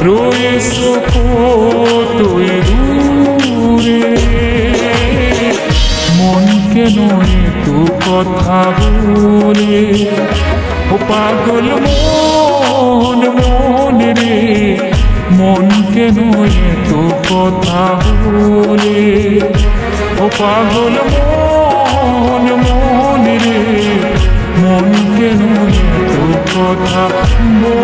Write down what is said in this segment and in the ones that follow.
রয়েছো কতই দূরে। মন কেন এত কথা বলে, ও পাগল মন মন রে, মন কেন এত কথা বলে, ও পাগল মন মন রে, মন কেন এত কথা বলে।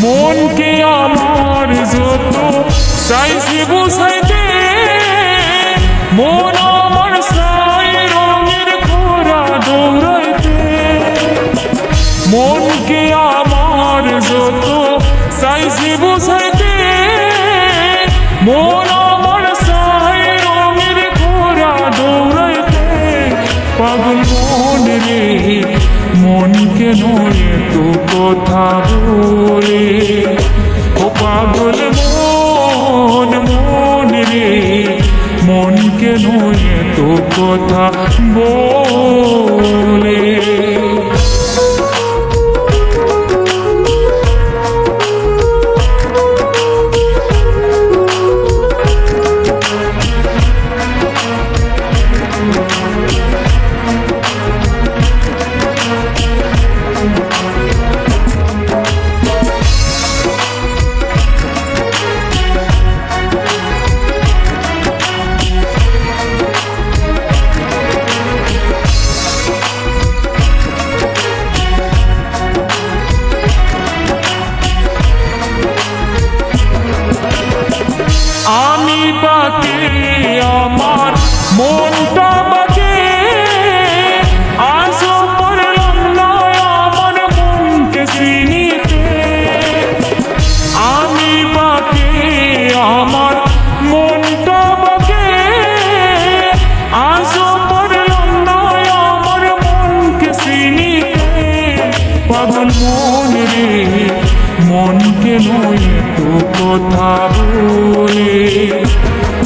মনকে আমার যত চাইছি বুঝাইতে, মন আমার চাই রঙের ঘোড়া দৌড়াইতে। মনকে আমার যত চাইছি বুঝাইতে, মন আমার চাই রঙের ঘোড়া দৌড়াইতে। পাগল মন রে, মন কেন এত কথা বলে, ও পাগল মন মন রে, মন কেন এত কথা বলে। আমি বাকে আমার মনটা বাকে, আজও পারলাম না আমার মনকে চিনিতে। আমি বাকে আমার মনটা বাকে, আজও পারলাম না আমার মনকে চিনিতে। পাগল মন রে, মন কেন এত কথা বলে,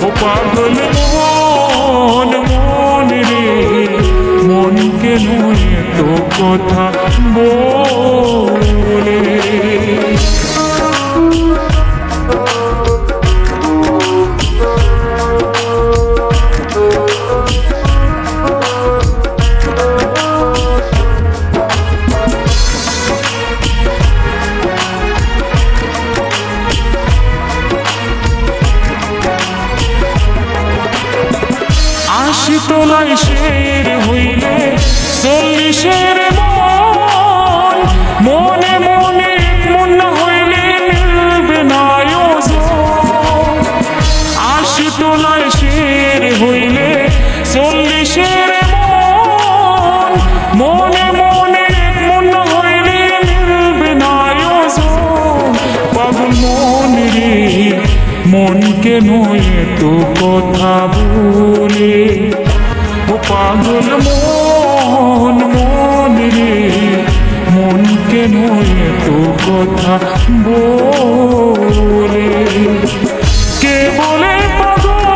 ও পাগল মন মন রে, মন কেন এত কথা বলে। আশি তোলাই শের হইলে 40-এর মন, মনে মনে মন না হইলে মিলবে না ওজন। আশি তোলাই শের হইলে 40-এর মন, মনে মনে মন না হইলে মিলবে না ওজন। পাগল মন রে, মন কেন এত কথা বলে, ও পাগল মন মন রে, মন কেন এত কথা বলে। কে বলে পাগল,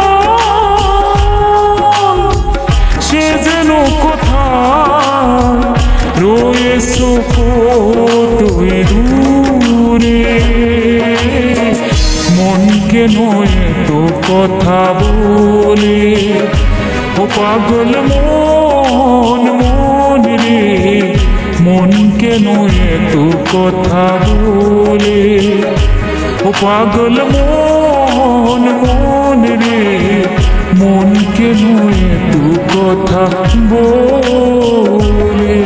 সে যেন কোথায় রয়েছো কতই দূরে। মন কেন এত কথা বলে, ও পাগল মন মন রে, মন কেন এত কথা বলে, ও পাগল মন মন রে, মন কেন এত কথা বলে।